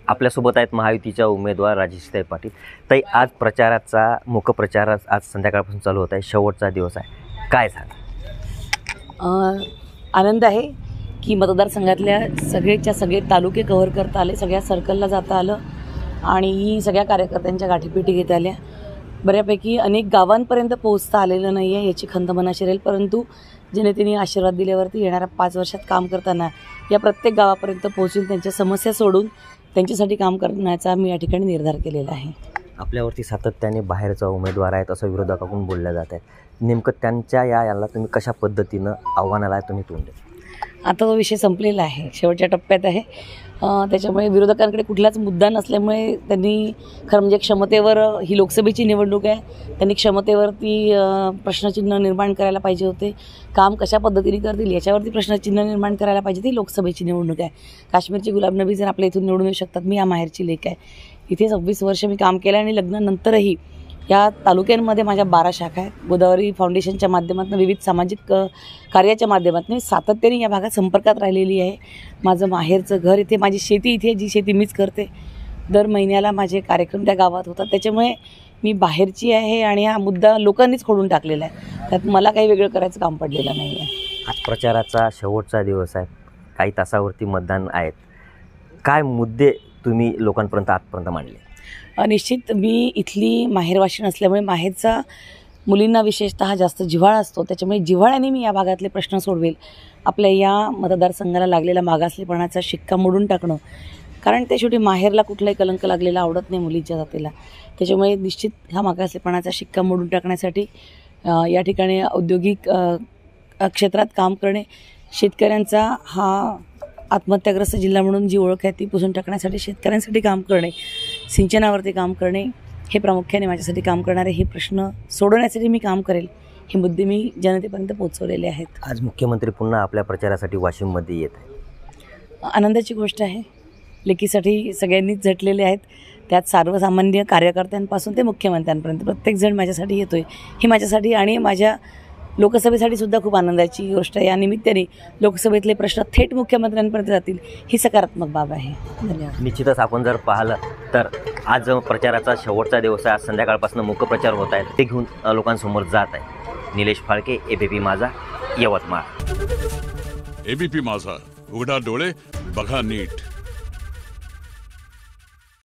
आपल्यासोबत आहेत महायुतीच्या उमेदवार राजेशताई पाटील. ताई, आज प्रचाराचा मुखप्रचार आज संध्याकाळपासून चालू होत आहे, शेवटचा दिवस आहे, काय सांगा? आनंद आहे की मतदारसंघातल्या सगळेच्या सगळे तालुके कव्हर करता आले, सगळ्या सर्कलला जाता आलं आणि सगळ्या कार्यकर्त्यांच्या गाठीपेटी घेता आल्या. बऱ्यापैकी अनेक गावांपर्यंत पोहोचता आलेलं नाही आहे याची खंत मनाशी राहील, परंतु जनतेने आशीर्वाद दिल्यावरती येणाऱ्या 5 वर्षात काम करताना या प्रत्येक गावापर्यंत पोहोचून त्यांच्या समस्या सोडून त्यांच्यासाठी काम करण्याचा मी या ठिकाणी निर्धार केलेला आहे. आपल्यावरती सातत्याने बाहेरचा उमेदवार आहेत असं विरोधकाकडून बोलल्या जात आहे. नेमकं त्यांच्या याला तुम्ही कशा पद्धतीनं आव्हानाला तुम्ही तोंड देता? आता तो विषय संपलेला आहे, शेवटच्या टप्प्यात आहे. त्याच्यामुळे विरोधकांकडे कुठलाच मुद्दा नसल्यामुळे त्यांनी खरं म्हणजे क्षमतेवर, ही लोकसभेची निवडणूक आहे, त्यांनी क्षमतेवरती प्रश्नचिन्ह निर्माण करायला पाहिजे होते. काम कशा पद्धतीने करतील याच्यावरती प्रश्नचिन्ह निर्माण करायला पाहिजे. ती लोकसभेची निवडणूक आहे. काश्मीरची गुलाब नबी जर आपल्या इथून निवडून येऊ शकतात. मी या माहेरची लेक आहे. इथे 26 वर्ष मी काम केलं आणि लग्नानंतरही या तालुक्यांमध्ये माझ्या 12 शाखा आहेत. गोदावरी फाउंडेशनच्या माध्यमातून, विविध सामाजिक कार्याच्या माध्यमातून मी सातत्याने या भागात संपर्कात राहिलेली आहे. माझं माहेरचं घर इथे, माझी शेती इथे, जी शेती मीच करते. दर महिन्याला माझे कार्यक्रम त्या गावात होतात. त्याच्यामुळे मी बाहेरची आहे आणि हा मुद्दा लोकांनीच खोडून टाकलेला आहे. त्यात मला काही वेगळं करायचं काम पडलेलं नाही आहे. आज प्रचाराचा शेवटचा दिवस आहे, काही तासावरती मतदान आहेत. काय मुद्दे तुम्ही लोकांपर्यंत आजपर्यंत मांडले? निश्चित मी इथली माहेरवाशी नसल्यामुळे माहेरचा मुलींना विशेषतः जास्त जिव्हाळा असतो. त्याच्यामुळे जिव्हाळ्याने मी या भागातले प्रश्न सोडवेल. आपल्या या मतदारसंघाला लागलेला मागासलेपणाचा शिक्का मोडून टाकणं, कारण त्या शेवटी माहेरला कुठलाही कलंक लागलेला आवडत नाही मुलींच्या जातीला. त्याच्यामुळे निश्चित ह्या मागासलेपणाचा शिक्का मोडून टाकण्यासाठी या ठिकाणी औद्योगिक क्षेत्रात काम करणे, शेतकऱ्यांचा हा आत्महत्याग्रस्त जिल्हा म्हणून जी ओळख आहे ती पुसून टाकण्यासाठी शेतकऱ्यांसाठी काम करणे, सिंचनावरती काम करणे, हे प्रामुख्याने माझ्यासाठी काम करणारे, हे प्रश्न सोडवण्यासाठी मी काम करेल. हे मुद्दे मी जनतेपर्यंत पोहोचवलेले आहेत. आज मुख्यमंत्री पुन्हा आपल्या प्रचारासाठी वाशिममध्ये येत आहे, आनंदाची गोष्ट आहे. लेकीसाठी सगळ्यांनीच झटलेले आहेत. त्यात सर्वसामान्य कार्यकर्त्यांपासून ते मुख्यमंत्र्यांपर्यंत प्रत्येकजण माझ्यासाठी येतो आहे. ही माझ्यासाठी आणि माझ्या लोकसभेसाठी सुद्धा खूप आनंदाची गोष्ट आहे. या निमित्ताने लोकसभेतले प्रश्न थेट मुख्यमंत्र्यांपर्यंत जातील, ही सकारात्मक बाब आहे. धन्यवाद. निश्चितच आपण जर पाहिलं तर आज प्रचाराचा शेवटचा दिवस आहे. आज संध्याकाळपासून मुखप्रचार होत आहेत, ते घेऊन लोकांसमोर जात आहे. निलेश फाळके, एबीपी माझा, यवतमाळ. एबीपी माझा, उघडा डोळे बघा नीट.